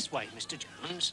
This way, Mr. Jones.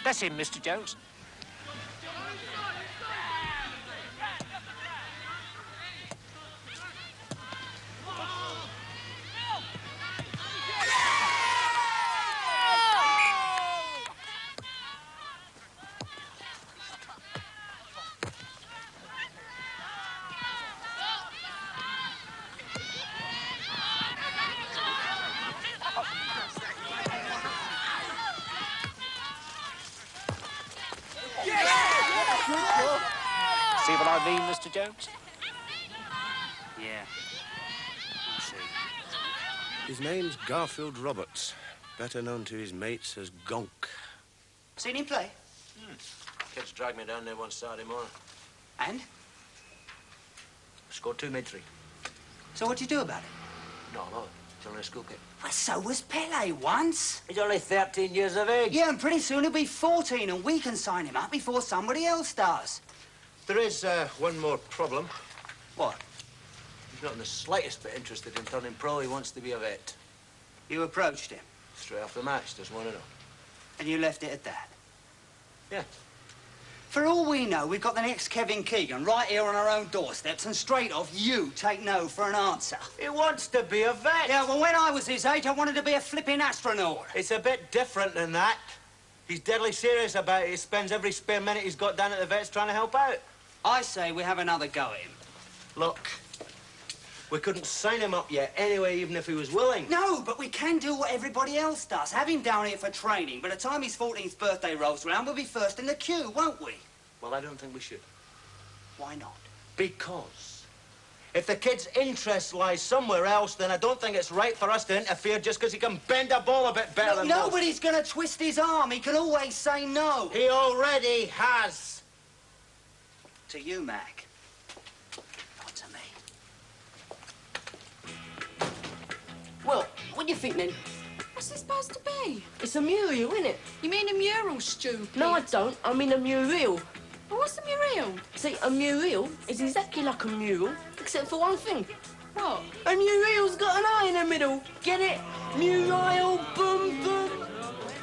That's him, Mr. Jones. See what I mean, Mr. Jones? Yeah. I see. His name's Garfield Roberts, better known to his mates as Gonk. Seen him play? Kids dragged me down there one Saturday morning. And? Scored 2, made 3. So what'd you do about it? No, it's only a school kid. Well, so was Pele once. He's only 13 years of age. Yeah, and pretty soon he'll be 14, and we can sign him up before somebody else does. There is one more problem. What? He's not in the slightest bit interested in turning pro. He wants to be a vet. You approached him, Straight off the match, doesn't want to know. and you left it at that. Yeah. For all we know, we've got the next Kevin Keegan right here on our own doorsteps, and straight off, you take no for an answer. He wants to be a vet. Yeah, well, when I was his age, I wanted to be a flipping astronaut. It's a bit different than that. He's deadly serious about it. He spends every spare minute he's got down at the vet's trying to help out. I say we have another go at him. Look, we couldn't sign him up yet anyway, even if he was willing. No, but we can do what everybody else does. Have him down here for training. By the time his 14th birthday rolls around, we'll be first in the queue, won't we? Well, I don't think we should. Why not? Because if the kid's interest lies somewhere else, then I don't think it's right for us to interfere just because he can bend a ball a bit better than most. Nobody's gonna twist his arm. He can always say no. He already has. To you, Mac. Not to me. Well, what do you think then? What's this supposed to be? It's a mural, isn't it? You mean a mural, stupid? No, I don't. I mean a mural. Well, what's a mural? See, a mural is exactly like a mural, except for one thing. What? A mural's got an eye in the middle. Get it? Mural, boom, boom.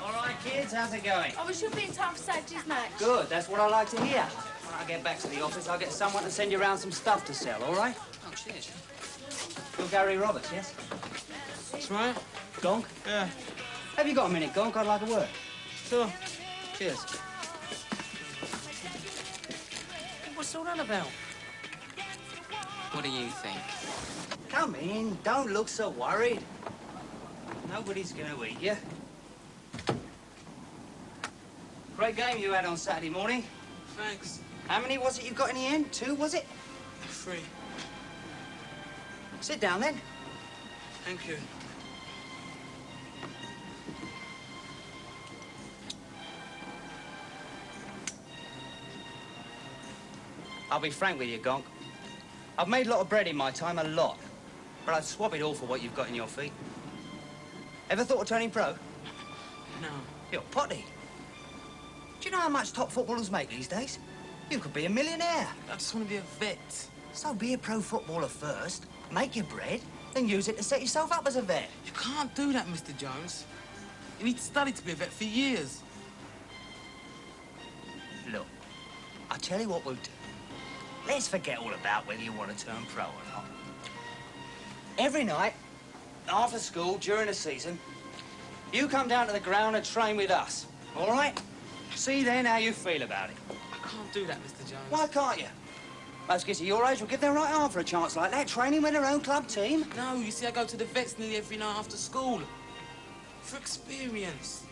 All right, kids, how's it going? Oh, we should be in time for Saturday's match. Good, that's what I like to hear. When I get back to the office, I'll get someone to send you around some stuff to sell, all right? Oh, cheers. You're Gary Roberts, yes? That's right. Gonk? Yeah. Have you got a minute, Gonk? I'd like a word. Sure. Cheers. What's all that about? What do you think? Come in, don't look so worried. Nobody's gonna eat you. Great game you had on Saturday morning. Thanks. How many was it you got in the end? 2, was it? 3. Sit down then. Thank you. I'll be frank with you, Gonk. I've made a lot of bread in my time, a lot. But I'd swap it all for what you've got in your feet. Ever thought of turning pro? No. You're potty. Do you know how much top footballers make these days? You could be a millionaire. I just want to be a vet. So be a pro footballer first, make your bread, then use it to set yourself up as a vet. You can't do that, Mr. Jones. You need to study to be a vet for years. Look, I'll tell you what we'll do. Let's forget all about whether you want to turn pro or not. Every night, after school, during the season, you come down to the ground and train with us, all right? See then how you feel about it. I can't do that, Mr. Jones. Why can't you? Most kids of your age will give their right arm for a chance like that, training with their own club team. No, you see, I go to the vets nearly every night after school. For experience.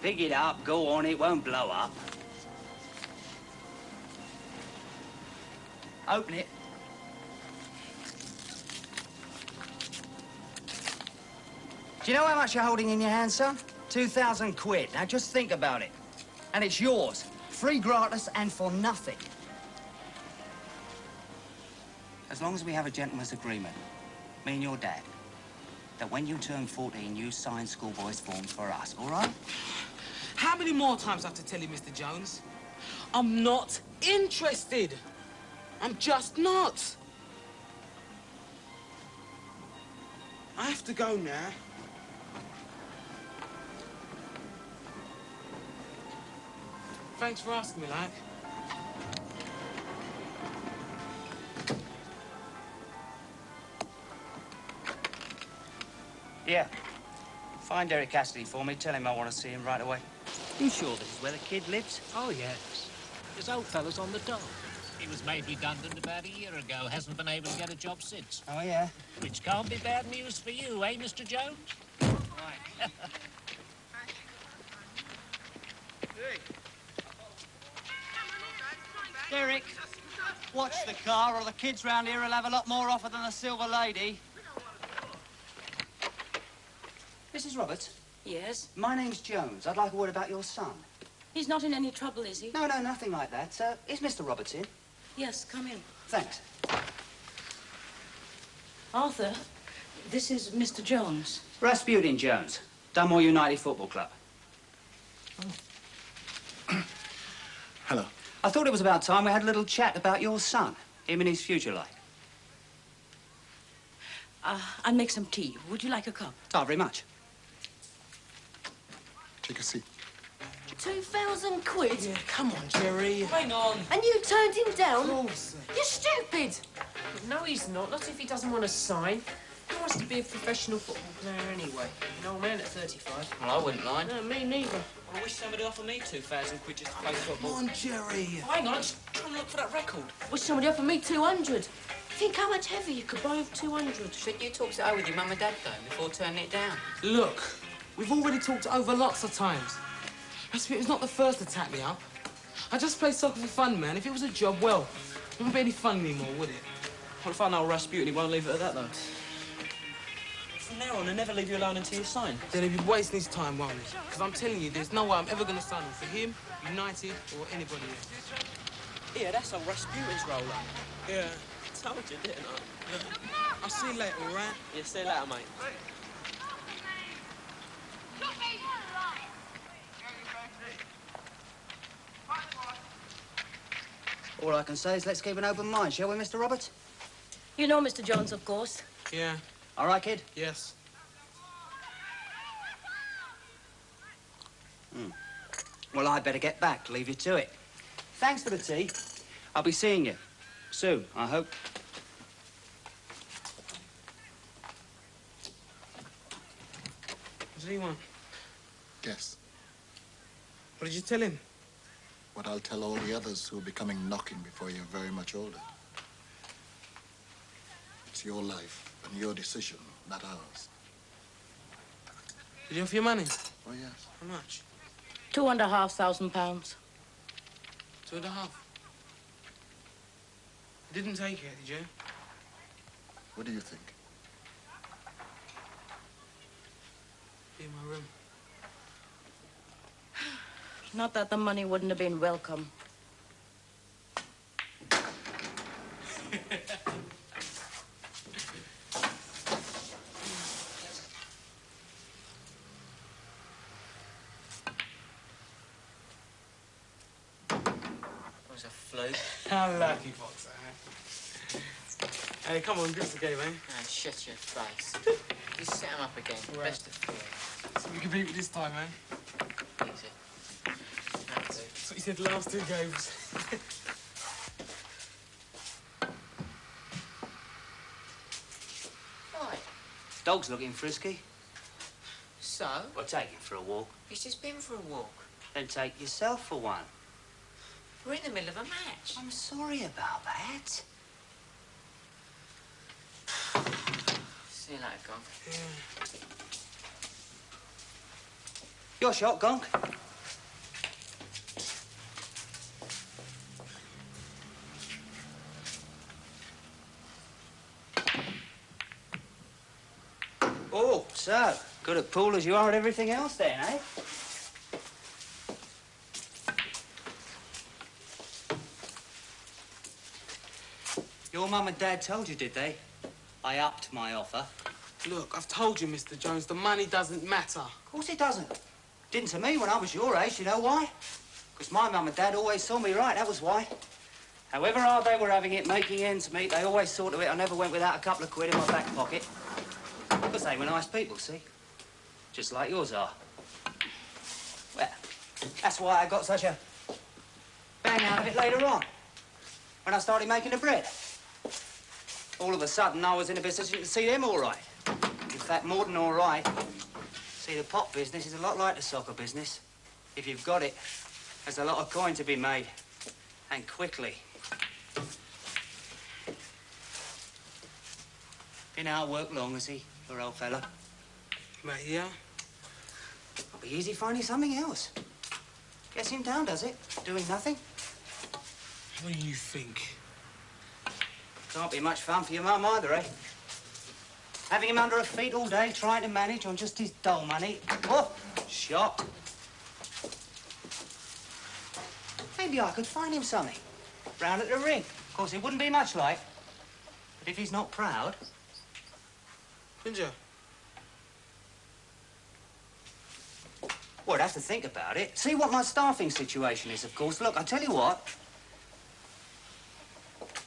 Pick it up, go on, it won't blow up. Open it. Do you know how much you're holding in your hand, son? 2,000 quid. Now just think about it. And it's yours. Free gratis and for nothing. As long as we have a gentleman's agreement, me and your dad, that when you turn 14, you sign schoolboys' forms for us, all right? How many more times do I have to tell you, Mr. Jones? I'm not interested. I'm just not. I have to go now. Thanks for asking me, like. Yeah. Find Derek Cassidy for me. Tell him I want to see him right away. You sure this is where the kid lives? Oh, yes. This old fella's on the dole. He was made redundant about a year ago. Hasn't been able to get a job since. Oh, yeah? Which can't be bad news for you, eh, Mr. Jones? Right. Derek, watch the car or the kids round here will have a lot more offer than a silver lady. Mrs. Roberts? Yes? My name's Jones. I'd like a word about your son. He's not in any trouble, is he? No, nothing like that. Is Mr. Roberts in? Yes, come in. Thanks. Arthur, this is Mr. Jones. Rasputin Jones, Dunmore United Football Club. Hello. I thought it was about time we had a little chat about your son, him and his future like. I'll make some tea. Would you like a cup? Oh, very much. Take a seat. 2,000 quid? Yeah, come on, Jerry. Hang on. And you turned him down? Of course. You're stupid. No, he's not. Not if he doesn't want to sign. He wants to be a professional football player anyway. An old man at 35. Well, I wouldn't mind. No, me neither. I wish somebody offered me 2,000 quid just to play Come football. on, Jerry. Oh, hang on, I'm just trying to look for that record. Wish somebody offered me 200. Think how much heavier you could buy with 200. Should you talk it over with your mum and dad, though, before turning it down? Look, we've already talked it over lots of times. Rasputin's not the first to tap me up. I just play soccer for fun, man. If it was a job, well, it wouldn't be any fun anymore, would it? What if I know Rasputin? He won't leave it at that, though. From now on, he'll never leave you alone until you sign. Then he'd be wasting his time, won't he? Because I'm telling you, there's no way I'm ever going to sign him for him, United, or anybody else. Yeah, that's old Rasputin's roller. Yeah. I told you, didn't I? I'll see you later, all right? Yeah, see you later, mate. All I can say is let's keep an open mind, shall we, Mr. Roberts? You know Mr. Jones, of course. Yeah. All right, kid? Yes. Well, I'd better get back. Leave you to it. Thanks for the tea. I'll be seeing you soon, I hope. What did he want? Guess What did you tell him? what I'll tell all the others who will be coming knocking before you're very much older. It's your life and your decision, not ours. Did he offer you money? Oh, yes. How much? £2,500. 2.5. You didn't take it, did you? What do you think? Be in my room. Not that the money wouldn't have been welcome. It was a fluke. How lucky, Boxer. Hey, come on, dress the game, eh? Ah, shut your face. You set him up again. Right. Best of three. So we can beat me this time, eh? Easy. That do. That's what you said the last two games. Right. Dog's looking frisky. So, Well, take him for a walk. he's just been for a walk. Then take yourself for one. We're in the middle of a match. I'm sorry about that. See you later, Gov. Yeah. Your shot, Gonk. Oh, so, good at pool as you are at everything else then, eh? Your mum and dad told you, did they? I upped my offer. Look, I've told you, Mr. Jones, the money doesn't matter. Of course it doesn't. Didn't to me when I was your age, you know why? Because my mum and dad always saw me right, that was why. However hard they were having it, making ends meet, they always saw to it I never went without a couple of quid in my back pocket. Because they were nice people, see? Just like yours are. Well, that's why I got such a bang out of it later on, when I started making the bread. All of a sudden, I was in a position to see them all right. In fact, more than all right. See, the pot business is a lot like the soccer business. If you've got it, there's a lot of coin to be made, and quickly. Been out of work long, has he, your old fella? Mate, yeah? It'll be easy finding something else. Gets him down, does it? Doing nothing? What do you think? Can't be much fun for your mum either, eh? Having him under her feet all day, trying to manage on just his dull money. Oh, shot. Maybe I could find him something. Round at the ring. Of course, it wouldn't be much like. But if he's not proud... Ginger. Well, I'd have to think about it. See what my staffing situation is, of course. Look, I tell you what.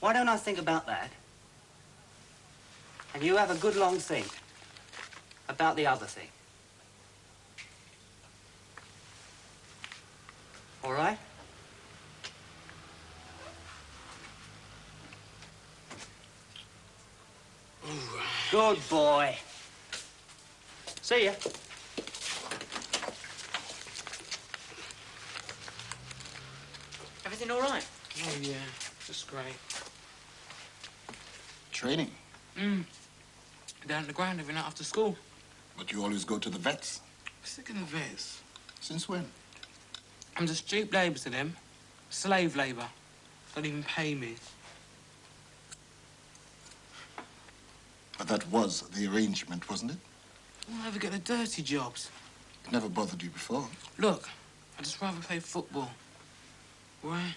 Why don't I think about that? And you have a good long think about the other thing. All right? Good boy. See ya. Everything all right? Oh, yeah. Just great. Training? Down at the ground every night after school. But you always go to the vets. Sick of the vets. Since when? I'm just cheap labour to them. Slave labour. Don't even pay me. But that was the arrangement, wasn't it? I'll never get the dirty jobs. It never bothered you before. Look, I'd just rather play football. Right?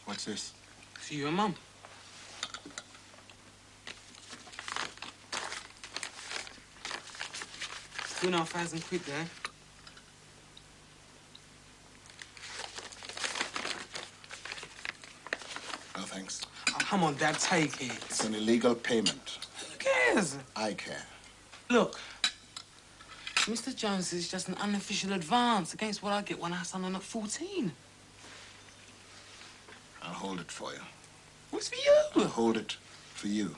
What's this? For you and Mum. £2,500 there. No, thanks. Oh, come on, Dad, take it. It's an illegal payment. Who cares? I care. Look, Mr. Jones is just an unofficial advance against what I get when I sign on at 14. I'll hold it for you. What's for you? I'll hold it for you.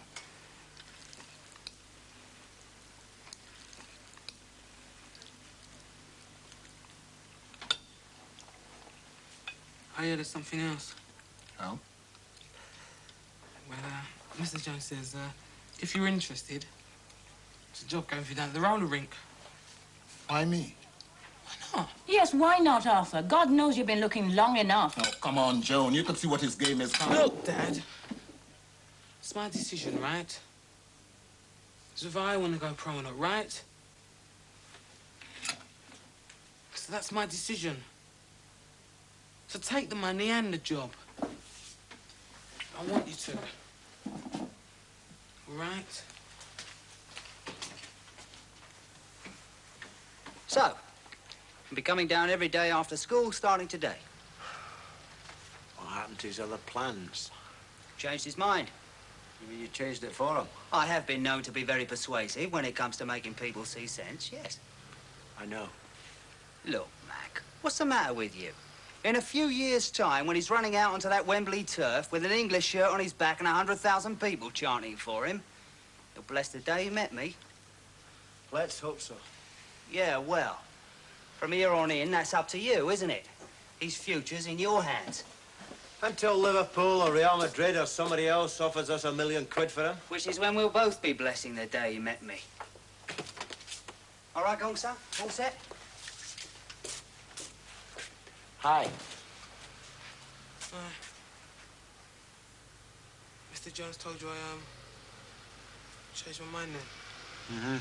Oh, yeah, there's something else. Oh? Well, Mr. Jones says, if you're interested, it's a job going for you down at the roller rink. Why me? Why not? Yes, why not, Arthur? God knows you've been looking long enough. Oh, come on, Joan. You can see what his game is. Look, Dad. It's my decision, right? It's if I want to go pro or not, right? So that's my decision. So take the money and the job. I want you to. All right? So, he'll be coming down every day after school, starting today. What happened to his other plans? Changed his mind. You mean you changed it for him? I have been known to be very persuasive when it comes to making people see sense, yes. I know. Look, Mac, what's the matter with you? In a few years' time, when he's running out onto that Wembley turf with an English shirt on his back and 100,000 people chanting for him, he'll bless the day he met me. Let's hope so. Yeah, well, From here on in, that's up to you, isn't it? His future's in your hands. Until Liverpool or Real Madrid or somebody else offers us £1 million for him. Which is when we'll both be blessing the day he met me. All right, Gongsa? All set? Hi. Mr. Jones told you I, changed my mind then? Mm-hmm.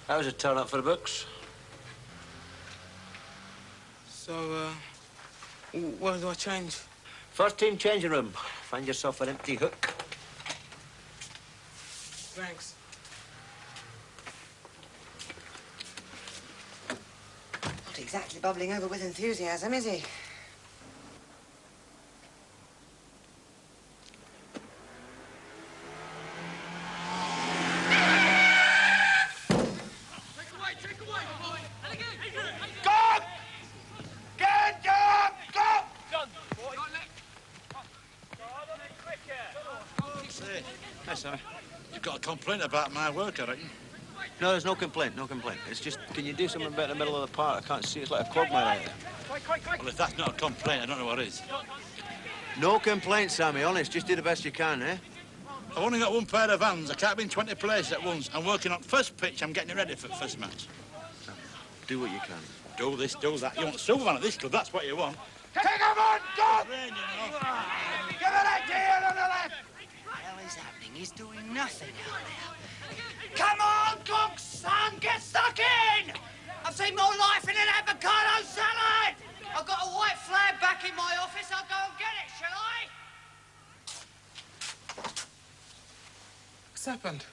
How was it turn up for the books? So, what do I change? First team changing room. Find yourself an empty hook. Thanks. Not exactly bubbling over with enthusiasm, is he? You've got a complaint about my work, I reckon. No, there's no complaint, no complaint. It's just, can you do something about the middle of the park? I can't see, it's like a quagmire out there. Well, if that's not a complaint, I don't know what is. No complaint, Sammy, honest. Just do the best you can, eh? I've only got one pair of hands. I can't be in 20 places at once. I'm working on first pitch. I'm getting it ready for the first match. Do what you can. Do this, do that. You want Silverman at this club, that's what you want. Take him on, go! Rain, you know. Give it a deal on the left! What the hell is happening? He's doing nothing out there. Come on, Gong son, get stuck in! I've seen more life in an avocado salad! I've got a white flag back in my office. I'll go and get it, shall I? What's happened?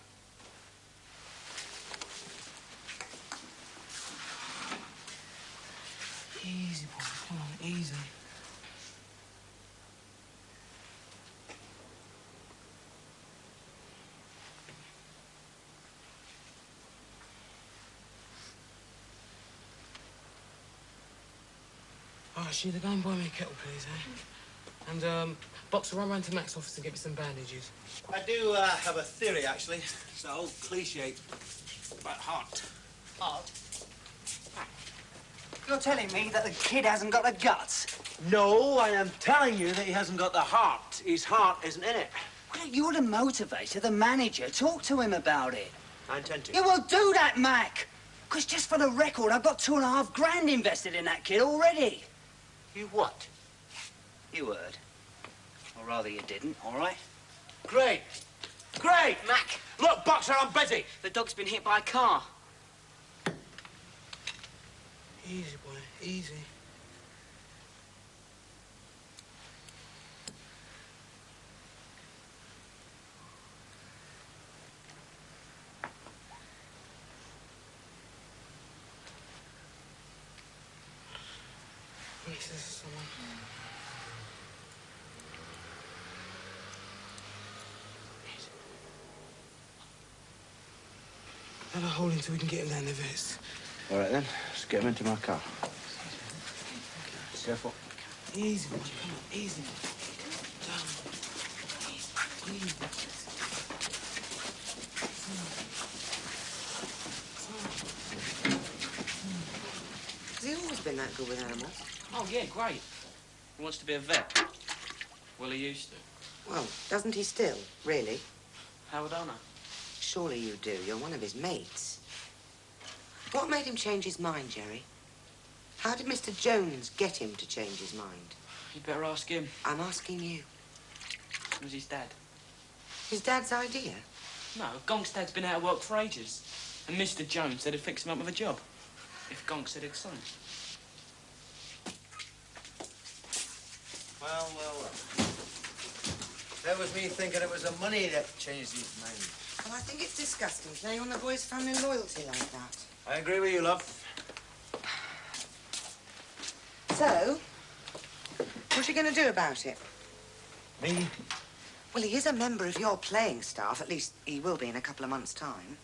Easy, boy. Come on, easy. Oh, Sheila, go and buy me a kettle, please, eh? And, Boxer, run round to Mac's office and get me some bandages. I do have a theory, actually. It's an old cliche about heart. Heart? You're telling me that the kid hasn't got the guts? No, I am telling you that he hasn't got the heart. His heart isn't in it. Well, you're the motivator, the manager. Talk to him about it. I intend to. Yeah, well, do that, Mac. Because just for the record, I've got $2.5 grand invested in that kid already. You what? You heard. Or rather, you didn't, all right? Great. Great! Mac! Look, Boxer, I'm busy. The dog's been hit by a car. Easy, boy, easy. Yes, this is someone. Have a hole until we can get him down the vest. All right, then. Let's get him into my car. Careful. Easy, boy. Come on, easy. Down. Easy. Has he always been that good with animals? Oh, yeah, great. He wants to be a vet. Well, he used to. Well, doesn't he still, really? How would I know? Surely you do. You're one of his mates. What made him change his mind, Jerry? How did Mr. Jones get him to change his mind? You'd better ask him. I'm asking you. It was his dad. His dad's idea? No, Gonk's dad's been out of work for ages. And Mr. Jones said he'd fix him up with a job. If Gonk said he'd sign. Well. That was me thinking it was the money that changed his mind. Well, I think it's disgusting playing on the boy's family loyalty like that. I agree with you, love. So, what's you going to do about it? Me? Well, he is a member of your playing staff. At least he will be in a couple of months' time.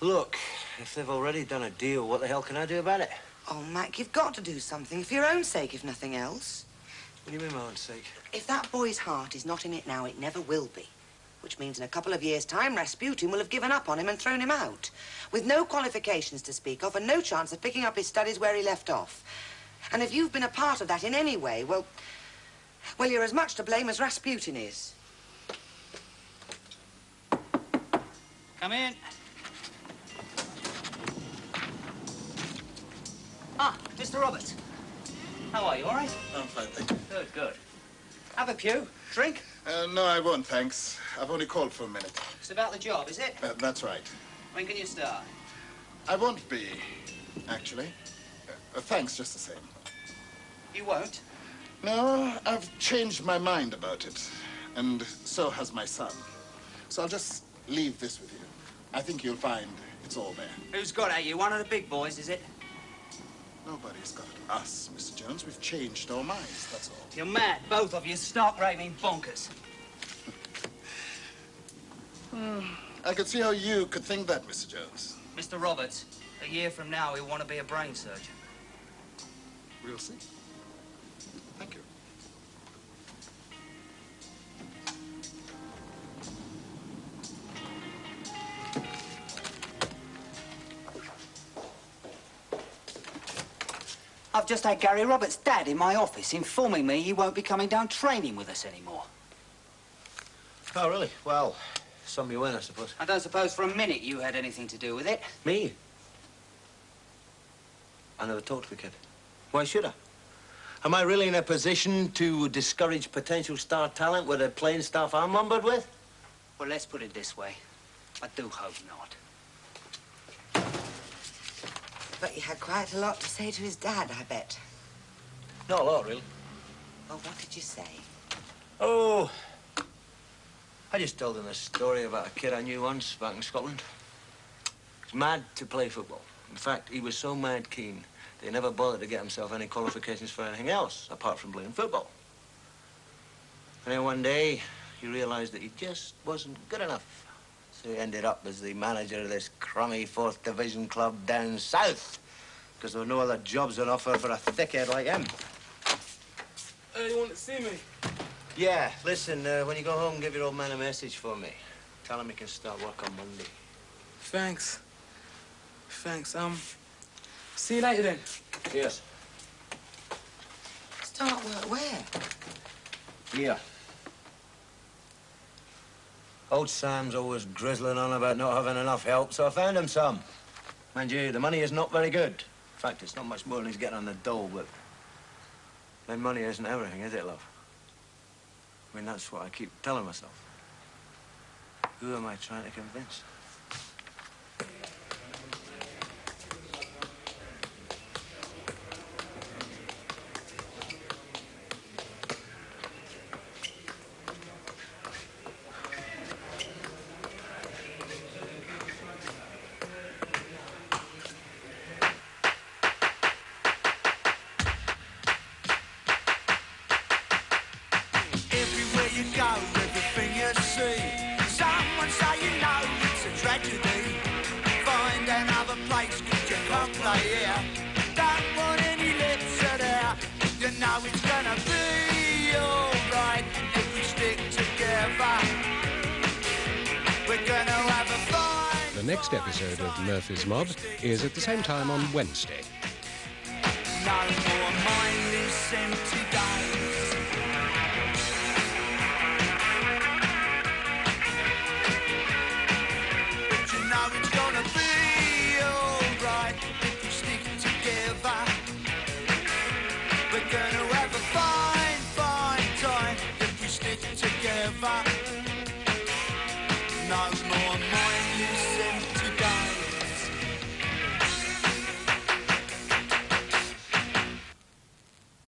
Look, if they've already done a deal, what the hell can I do about it? Oh, Mac, you've got to do something for your own sake, if nothing else. What do you mean, my own sake? If that boy's heart is not in it now, it never will be. Which means in a couple of years' time, Rasputin will have given up on him and thrown him out. With no qualifications to speak of and no chance of picking up his studies where he left off. And if you've been a part of that in any way, well, you're as much to blame as Rasputin is. Come in. Ah, Mr. Roberts. How are you, all right? I'm fine, thank you. Good, good. Have a pew. Drink? No, I won't, thanks. I've only called for a minute. It's about the job, is it? That's right. When can you start? I won't be, actually. Thanks just the same. You won't? No, I've changed my mind about it. And so has my son. So I'll just leave this with you. I think you'll find it's all there. Who's got at you? One of the big boys, is it? Nobody's got us, Mr. Jones. We've changed our minds, that's all. You're mad, both of you. Stark raving bonkers. I could see how you could think that, Mr. Jones. Mr. Roberts, a year from now, he'll want to be a brain surgeon. We'll see. Thank you. I've just had Gary Roberts' dad in my office informing me he won't be coming down training with us anymore. Oh, really? Well, some you win, I suppose. I don't suppose for a minute you had anything to do with it. Me? I never talked to the kid. Why should I? Am I really in a position to discourage potential star talent with a plain staff I'm numbered with? Well, let's put it this way. I do hope not. But you had quite a lot to say to his dad, I bet. Not a lot, really. Well, what did you say? Oh, I just told him a story about a kid I knew once back in Scotland. He was mad to play football. In fact, he was so mad keen that he never bothered to get himself any qualifications for anything else apart from playing football. And then one day, he realized that he just wasn't good enough. So he ended up as the manager of this crummy 4th Division club down south, because there were no other jobs on offer for a thickhead like him. You want to see me? Yeah, listen, when you go home, give your old man a message for me. Tell him he can start work on Monday. Thanks. Thanks. See you later then. Yes. Start work where? Here. Old Sam's always grizzling on about not having enough help, so I found him some. Mind you, the money is not very good. In fact, it's not much more than he's getting on the dole, but then money isn't everything, is it, love? I mean, that's what I keep telling myself. Who am I trying to convince? The next episode of Murphy's Mob is at the same time on Wednesday. No more mindless empty days. But you know it's gonna be alright if we stick together. We're gonna have a fun.